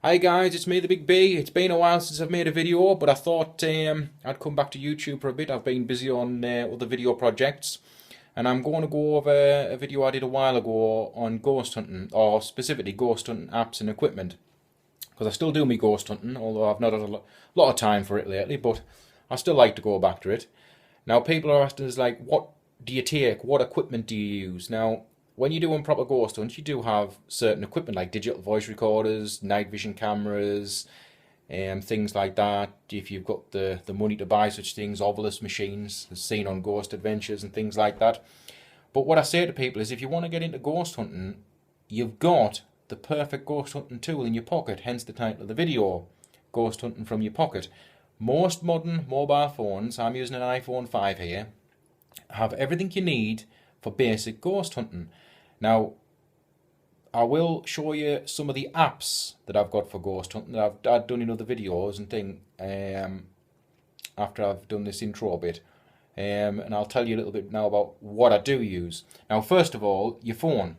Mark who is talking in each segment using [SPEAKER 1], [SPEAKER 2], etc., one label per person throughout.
[SPEAKER 1] Hi guys, it's me, the Big B. It's been a while since I've made a video, but I thought I'd come back to YouTube for a bit. I've been busy on other video projects, and I'm going to go over a video I did a while ago on ghost hunting, or specifically ghost hunting apps and equipment. Because I still do me ghost hunting, although I've not had a lot of time for it lately, but I still like to go back to it. Now, people are asking us, like, what do you take? What equipment do you use? Now, when you're doing proper ghost hunts, you do have certain equipment like digital voice recorders, night vision cameras, things like that. If you've got the money to buy such things, Ovilus machines, as seen on Ghost Adventures and things like that. But what I say to people is if you want to get into ghost hunting, you've got the perfect ghost hunting tool in your pocket, hence the title of the video, Ghost Hunting from Your Pocket. Most modern mobile phones, I'm using an iPhone 5 here, have everything you need for basic ghost hunting. Now, I will show you some of the apps that I've got for ghost hunting that I've done in other videos and thing after I've done this intro bit. And I'll tell you a little bit now about what I do use. Now, first of all, your phone.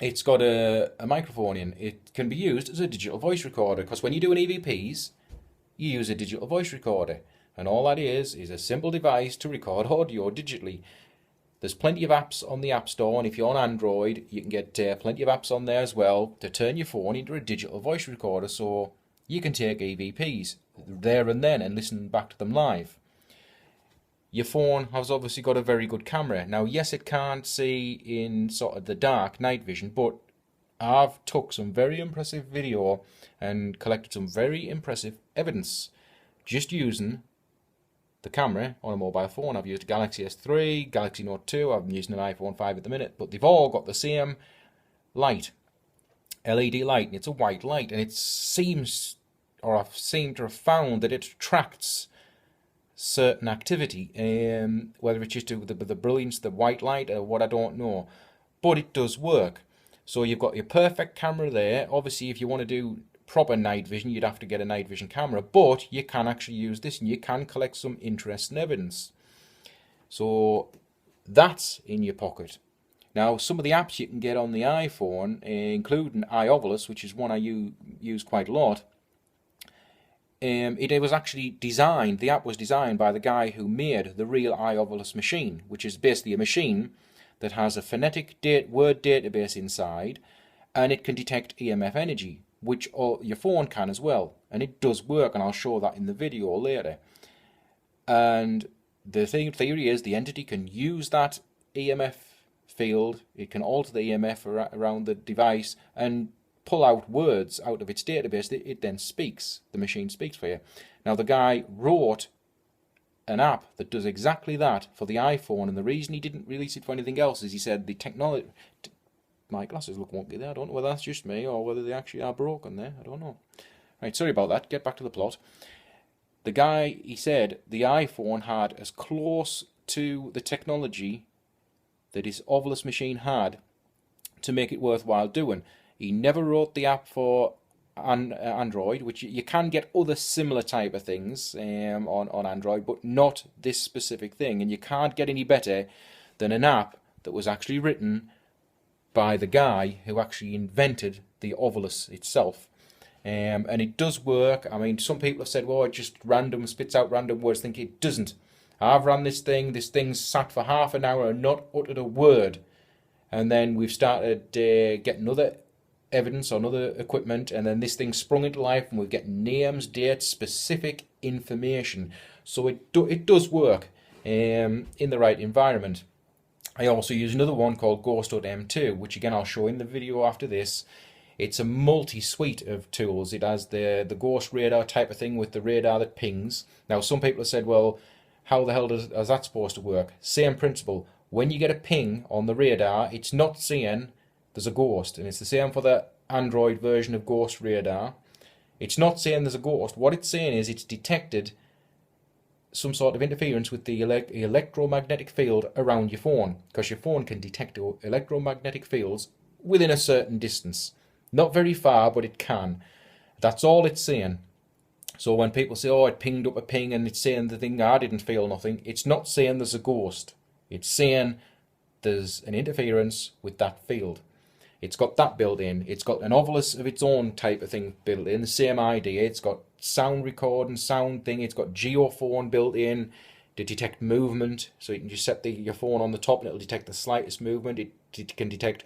[SPEAKER 1] It's got a microphone in. It can be used as a digital voice recorder because when you're doing EVPs, you use a digital voice recorder. And all that is a simple device to record audio digitally. There's plenty of apps on the App Store, and if you're on Android, you can get plenty of apps on there as well to turn your phone into a digital voice recorder so you can take EVPs there and then and listen back to them live. Your phone has obviously got a very good camera. Now, yes, it can't see in sort of the dark night vision, but I've took some very impressive video and collected some very impressive evidence just using the camera on a mobile phone. I've used a Galaxy S3, Galaxy Note 2, I'm using an iPhone 5 at the minute, but they've all got the same light, LED light, and it's a white light, and it seems, or I've seemed to have found that it attracts certain activity, whether it's just to the brilliance, the white light, or what, I don't know, but it does work. So you've got your perfect camera there. Obviously, if you want to do proper night vision, you'd have to get a night vision camera, but you can actually use this and you can collect some interesting evidence. So that's in your pocket. Now, some of the apps you can get on the iPhone, including iOvis, which is one I use quite a lot, it was actually designed, the app was designed by the guy who made the real iOvis machine, which is basically a machine that has a phonetic word database inside, and it can detect EMF energy, which your phone can as well, and it does work, and I'll show that in the video later. And the theory is the entity can use that EMF field, it can alter the EMF around the device and pull out words out of its database that it then speaks. The machine speaks for you. Now, the guy wrote an app that does exactly that for the iPhone, and the reason he didn't release it for anything else is he said the technology... My glasses look wonky there. I don't know whether that's just me or whether they actually are broken there. I don't know. Right, sorry about that. Get back to the plot. The guy, he said the iPhone had as close to the technology that his Ovilus machine had to make it worthwhile doing. He never wrote the app for Android, which you can get other similar type of things on Android, but not this specific thing. And you can't get any better than an app that was actually written by the guy who actually invented the Ovilus itself. And it does work. I mean, some people have said, well, it just spits out random words. I think it doesn't. I've run this thing's sat for half an hour and not uttered a word. And then we've started getting other evidence on other equipment, and then this thing sprung into life, and we're getting names, dates, specific information. So it does work in the right environment. I also use another one called Ghost Hunt M2, which again I'll show in the video after this. It's a multi-suite of tools. It has the ghost radar type of thing with the radar that pings. Now, some people have said, well, how the hell is that supposed to work? Same principle. When you get a ping on the radar, it's not saying there's a ghost, and it's the same for the Android version of Ghost Radar. It's not saying there's a ghost. What it's saying is it's detected some sort of interference with the electromagnetic field around your phone, because your phone can detect electromagnetic fields within a certain distance. Not very far, but it can. That's all it's saying. So when people say, oh, it pinged up a ping and it's saying the thing, I didn't feel nothing, it's not saying there's a ghost. It's saying there's an interference with that field. It's got that built in. It's got an Ovilus of its own type of thing built in. The same idea. It's got sound recording, sound thing. It's got geophone built in to detect movement. So you can just set your phone on the top and it'll detect the slightest movement. It can detect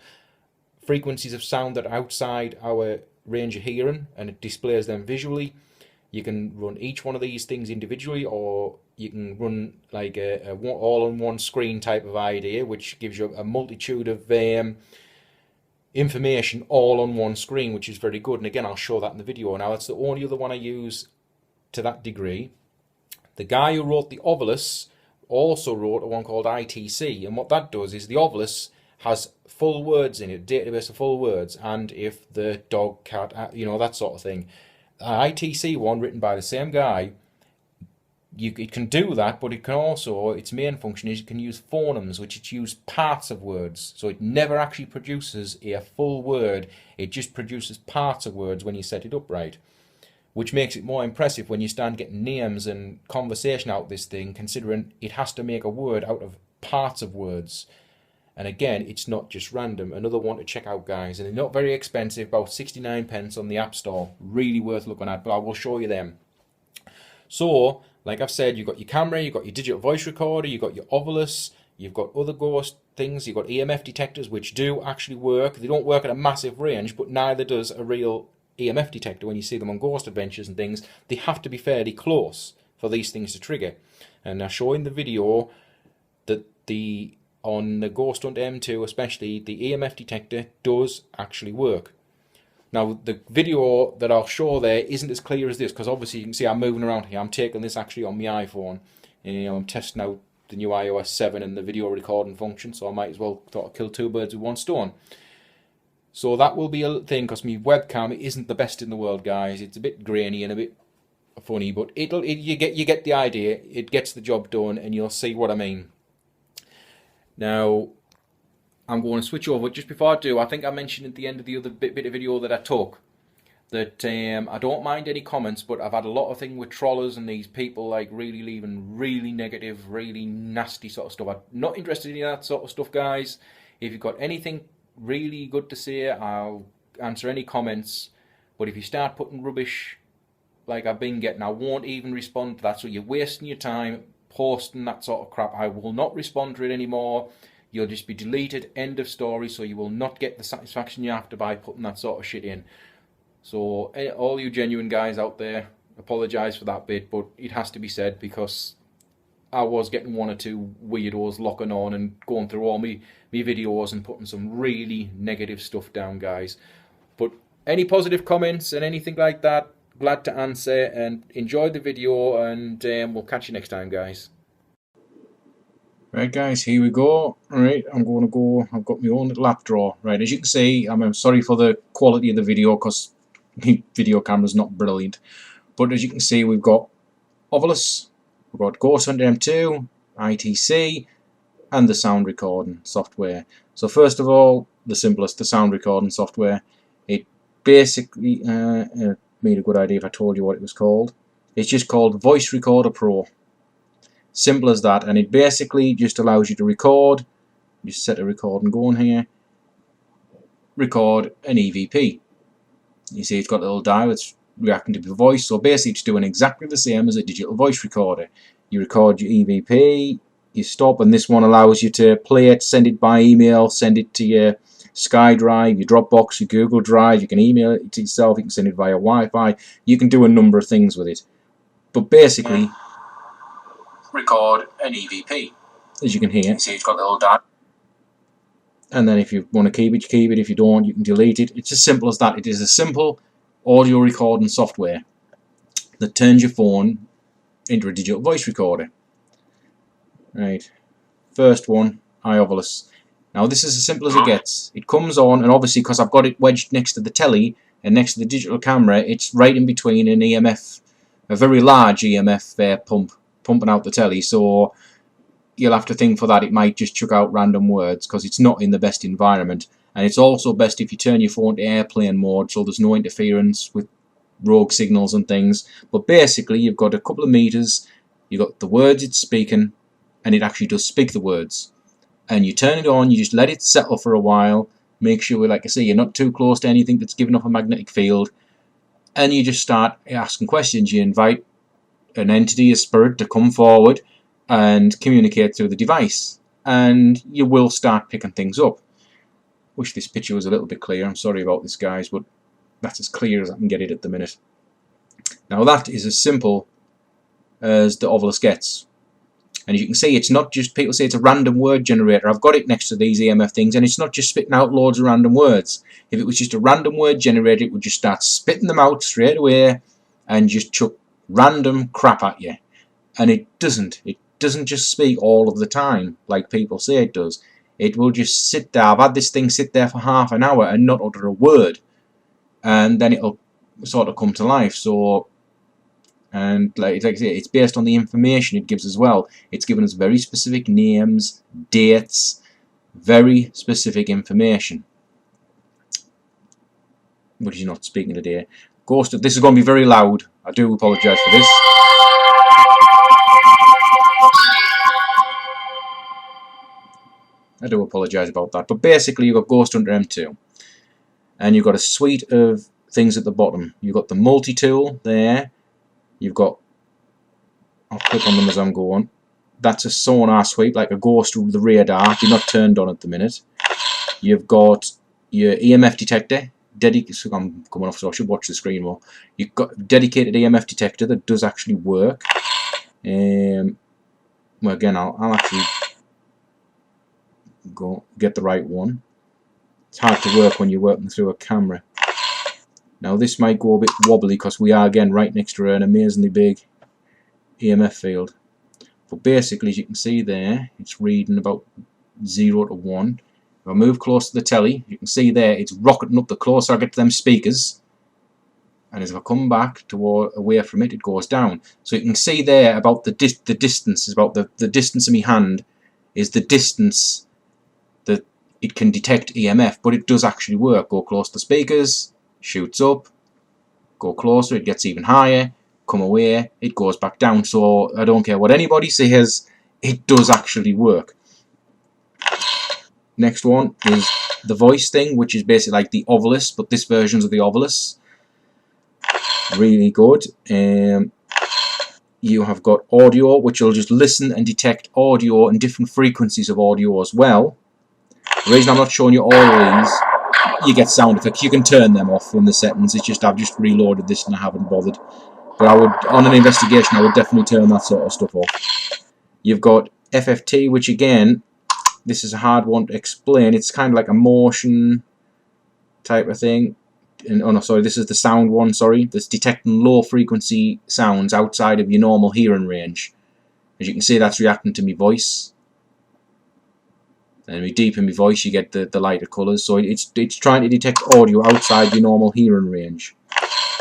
[SPEAKER 1] frequencies of sound that are outside our range of hearing, and it displays them visually. You can run each one of these things individually, or you can run like a all-on-one screen type of idea, which gives you a multitude of information all on one screen, which is very good. And again, I'll show that in the video. Now, that's the only other one I use to that degree. The guy who wrote the Ovilus also wrote a one called ITC, and what that does is the Ovilus has full words in it, database of full words, and if the dog, cat, you know, that sort of thing. The ITC one, written by the same guy, it can do that, but it can also, its main function is it can use phonemes, which it uses parts of words. So it never actually produces a full word, it just produces parts of words when you set it up right. Which makes it more impressive when you start getting names and conversation out of this thing, considering it has to make a word out of parts of words. And again, it's not just random. Another one to check out, guys, and they're not very expensive, about 69p on the App Store. Really worth looking at, but I will show you them. So, like I've said, you've got your camera, you've got your digital voice recorder, you've got your Ovilus, you've got other ghost things, you've got EMF detectors, which do actually work. They don't work at a massive range, but neither does a real EMF detector. When you see them on Ghost Adventures and things, they have to be fairly close for these things to trigger. And I show in the video that on the Ghost Hunt M2 especially, the EMF detector does actually work. Now, the video that I'll show there isn't as clear as this, because obviously you can see I'm moving around here. I'm taking this actually on my iPhone, and I'm testing out the new iOS 7 and the video recording function, so I might as well sort of kill two birds with one stone. So that will be a thing, because my webcam isn't the best in the world, guys. It's a bit grainy and a bit funny, but you get the idea. It gets the job done, and you'll see what I mean. Now, I'm going to switch over. Just before I do, I think I mentioned at the end of the other bit of video that I took that I don't mind any comments, but I've had a lot of things with trollers and these people like really leaving really negative, really nasty sort of stuff. I'm not interested in that sort of stuff, guys. If you've got anything really good to say, I'll answer any comments. But if you start putting rubbish like I've been getting, I won't even respond to that. So you're wasting your time posting that sort of crap. I will not respond to it anymore. You'll just be deleted, end of story. So you will not get the satisfaction you have to by putting that sort of shit in. So all you genuine guys out there, apologise for that bit, but it has to be said, because I was getting one or two weirdos locking on and going through all me videos and putting some really negative stuff down, guys. But any positive comments and anything like that, glad to answer, and enjoy the video, and we'll catch you next time, guys.
[SPEAKER 2] Right, guys, here we go. Right, I'm going to go, I've got my own little app drawer. Right, as you can see, I'm sorry for the quality of the video, because my video camera's not brilliant. But as you can see, we've got Ovilus, we've got Ghost Hunt M2, ITC, and the sound recording software. So first of all, the simplest, the sound recording software. It basically made a good idea if I told you what it was called. It's just called Voice Recorder Pro. Simple as that, and it basically just allows you to record. Just set a recording going here. Record an EVP. You see it's got a little dial, it's reacting to the voice, so basically it's doing exactly the same as a digital voice recorder. You record your EVP, you stop, and this one allows you to play it, send it by email, send it to your SkyDrive, your Dropbox, your Google Drive, you can email it to yourself, you can send it via Wi-Fi, you can do a number of things with it. But basically, record an EVP. As you can hear, see it's got a little dial. And then if you want to keep it, you keep it. If you don't, you can delete it. It's as simple as that. It is a simple audio recording software that turns your phone into a digital voice recorder. Right, first one, iOvis. Now this is as simple as it gets. It comes on, and obviously because I've got it wedged next to the telly and next to the digital camera, it's right in between an EMF, a very large EMF pumping out the telly. So you'll have to think for that it might just chuck out random words, because it's not in the best environment. And it's also best if you turn your phone to airplane mode, so there's no interference with rogue signals and things. But basically you've got a couple of meters, you've got the words it's speaking, and it actually does speak the words. And you turn it on, you just let it settle for a while, Make sure, like I say, you're not too close to anything that's giving off a magnetic field, and you just start asking questions. You invite an entity, a spirit, to come forward and communicate through the device, and you will start picking things up. Wish this picture was a little bit clearer. I'm sorry about this, guys, but that's as clear as I can get it at the minute. Now that is as simple as the Ovilus gets. And as you can see, it's not just, people say it's a random word generator. I've got it next to these EMF things, and it's not just spitting out loads of random words. If it was just a random word generator, it would just start spitting them out straight away and just chuck random crap at you. And it doesn't. It doesn't just speak all of the time like people say it does. It will just sit there. I've had this thing sit there for half an hour and not utter a word, and then it'll sort of come to life. So, and like I say, it's based on the information it gives as well. It's given us very specific names, dates, very specific information. But he's not speaking today. Ghost, this is going to be very loud. I do apologise for this. I do apologise about that. But basically, you've got Ghost Hunter M2. And you've got a suite of things at the bottom. You've got the multi-tool there. You've got, I'll click on them as I'm going. That's a sonar sweep, like a ghost with the radar. They're not turned on at the minute. You've got your EMF detector. I'm coming off, so I should watch the screen more. You've got a dedicated EMF detector that does actually work. Well, again, I'll actually go get the right one. It's hard to work when you're working through a camera. Now this might go a bit wobbly because we are again right next to an amazingly big EMF field. But basically, as you can see there, it's reading about 0 to 1. If I move close to the telly, you can see there it's rocketing up the closer I get to them speakers. And as I come back away from it, it goes down. So you can see there about the distance, is about the distance of my hand is the distance that it can detect EMF, but it does actually work. Go close to the speakers, shoots up, go closer, it gets even higher, come away, it goes back down. So I don't care what anybody says, it does actually work. Next one is the voice thing, which is basically like the Ovilus, but this version's of the Ovilus. Really good. You have got audio, which will just listen and detect audio and different frequencies of audio as well. The reason I'm not showing you all of these, you get sound effects. You can turn them off in the settings. It's just I've just reloaded this and I haven't bothered. But I would, on an investigation, I would definitely turn that sort of stuff off. You've got FFT, which again, this is a hard one to explain. It's kind of like a motion type of thing. And, oh no, sorry, this is the sound one, sorry. That's detecting low frequency sounds outside of your normal hearing range. As you can see, that's reacting to my voice. And we deepen my voice, you get the lighter colours. So it's trying to detect audio outside your normal hearing range.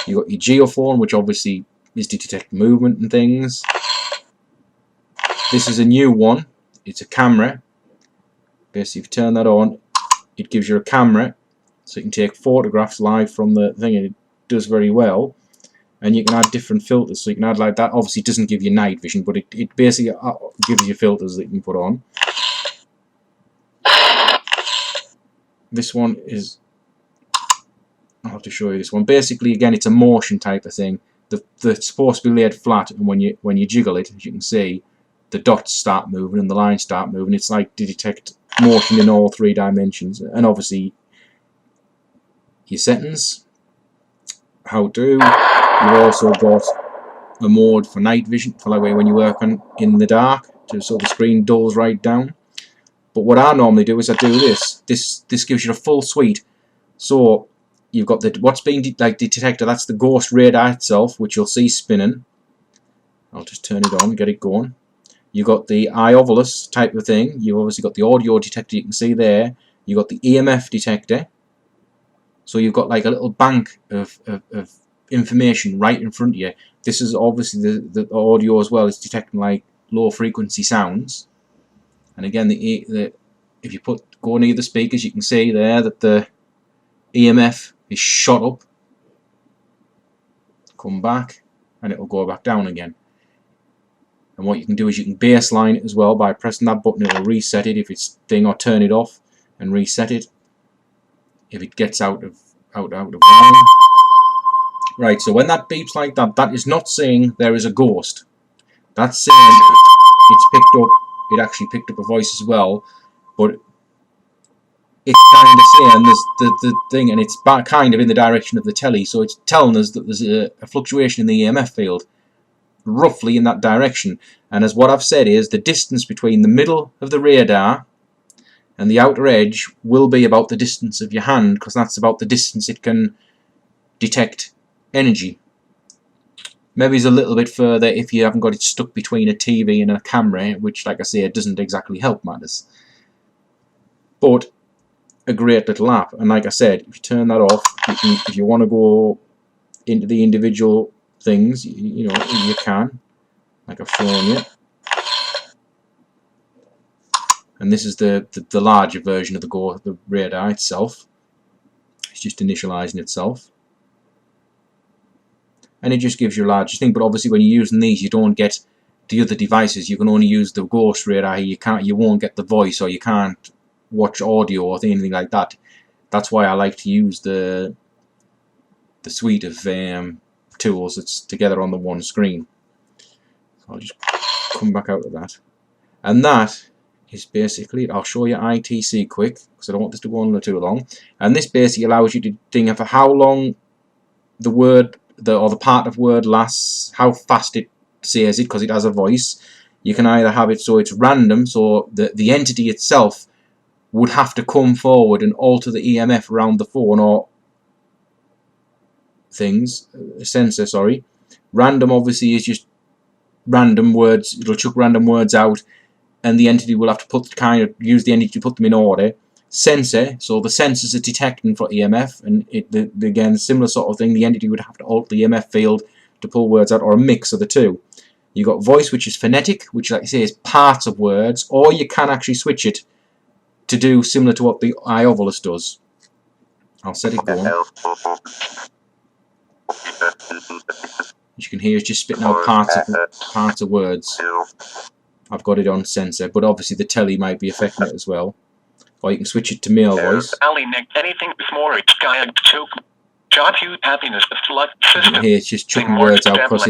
[SPEAKER 2] You've got your geophone, which obviously is to detect movement and things. This is a new one. It's a camera. Basically, if you turn that on, it gives you a camera, so you can take photographs live from the thing, and it does very well. And you can add different filters, so you can add like that. Obviously, it doesn't give you night vision, but it basically gives you filters that you can put on. This one is, I'll have to show you this one. Basically, again, it's a motion type of thing. It's supposed to be laid flat, and when you jiggle it, as you can see, the dots start moving and the lines start moving. It's like to detect motion in all 3 dimensions. And obviously, your settings, how to. You've also got a mode for night vision, for like when you're working in the dark, so the screen dulls right down. But what I normally do is I do this. This gives you a full suite. So you've got what's being like the detector. That's the ghost radar itself, which you'll see spinning. I'll just turn it on, get it going. You've got the iOvis type of thing. You've obviously got the audio detector. You can see there. You've got the EMF detector. So you've got like a little bank of information right in front of you. This is obviously the audio as well. It's detecting like low frequency sounds. And again, if you go near the speakers, you can see there that the EMF is shot up, come back, and it will go back down again. And what you can do is you can baseline it as well by pressing that button. It will reset it if it's thing, or turn it off and reset it. if it gets out of line. Right, so when that beeps like that, that is not saying there is a ghost. That's saying it's picked up, it actually picked up a voice as well, but it's kind of saying there's the thing, and it's back kind of in the direction of the telly, so it's telling us that there's a fluctuation in the EMF field, roughly in that direction. And as what I've said is, the distance between the middle of the radar and the outer edge will be about the distance of your hand, because that's about the distance it can detect energy. Maybe it's a little bit further if you haven't got it stuck between a TV and a camera, which, like I say, it doesn't exactly help matters. But a great little app, and like I said, if you turn that off, if you want to go into the individual things, you know, you can, like I've shown you. And this is the larger version of the radar itself. It's just initializing itself. And it just gives you a larger thing, but obviously when you're using these, you don't get the other devices. You can only use the ghost radar. You won't get the voice, or you can't watch audio or anything like that. That's why I like to use the suite of tools that's together on the one screen. So I'll just come back out of that, and that is basically it. I'll show you ITC quick because I don't want this to go on too long. And this basically allows you to think for how long the word or the part of word lasts, how fast it says it, because it has a voice. You can either have it so it's random, so the entity itself would have to come forward and alter the EMF around the phone or sensor, sorry. Random obviously is just random words. It'll chuck random words out, and the entity will have to use the entity to put them in order. Sensor, so the sensors are detecting for EMF, and again, similar sort of thing. The entity would have to alter the EMF field to pull words out, or a mix of the two. You've got voice, which is phonetic, which, like I say, is parts of words, or you can actually switch it to do similar to what the iOvis does. I'll set it going. As you can hear, it's just spitting out parts of words. I've got it on sensor, but obviously the telly might be affecting it as well. Or you can switch it to male voice.
[SPEAKER 3] Anything more to job you happiness the flood system.
[SPEAKER 2] Here it's just chucking words out because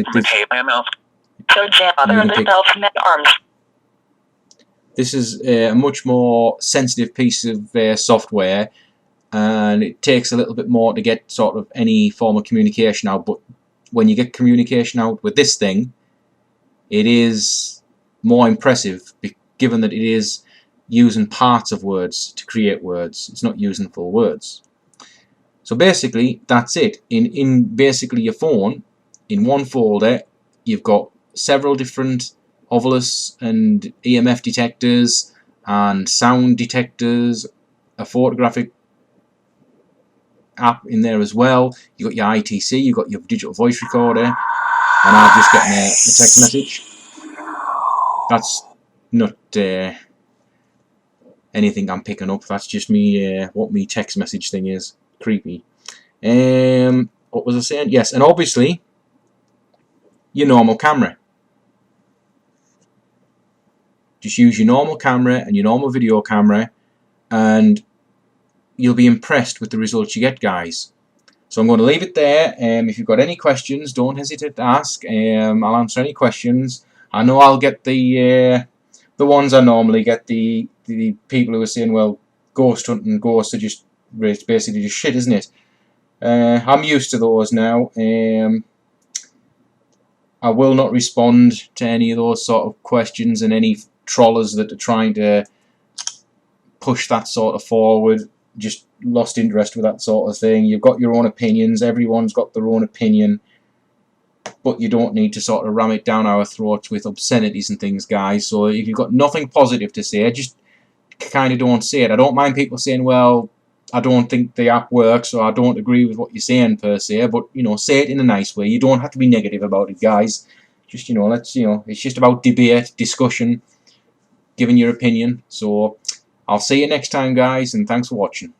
[SPEAKER 2] this is a much more sensitive piece of software, and it takes a little bit more to get sort of any form of communication out. But when you get communication out with this thing, it is more impressive, given that it is using parts of words to create words. It's not using full words. So basically that's it. In basically your phone, in one folder, you've got several different iOvis and EMF detectors and sound detectors, a photographic app in there as well. You've got your ITC, you've got your digital voice recorder, and I've just gotten a text message. That's not anything I'm picking up. That's just me, what me text message thing is. Creepy. What was I saying? Yes, and obviously your normal camera. Just use your normal camera and your normal video camera, and you'll be impressed with the results you get, guys. So I'm going to leave it there. If you've got any questions, don't hesitate to ask. I'll answer any questions. I know I'll get the ones I normally get, the people who are saying, well, ghost hunting, ghosts are just, it's basically just shit, isn't it? I'm used to those now. I will not respond to any of those sort of questions and any trollers that are trying to push that sort of forward. Just lost interest with that sort of thing. You've got your own opinions. Everyone's got their own opinion. But you don't need to sort of ram it down our throats with obscenities and things, guys. So if you've got nothing positive to say, just kind of don't say it. I don't mind people saying, well, I don't think the app works, or I don't agree with what you're saying per se, but, you know, say it in a nice way. You don't have to be negative about it, guys. Just, you know, it's just about debate, discussion, giving your opinion. So I'll see you next time, guys, and thanks for watching.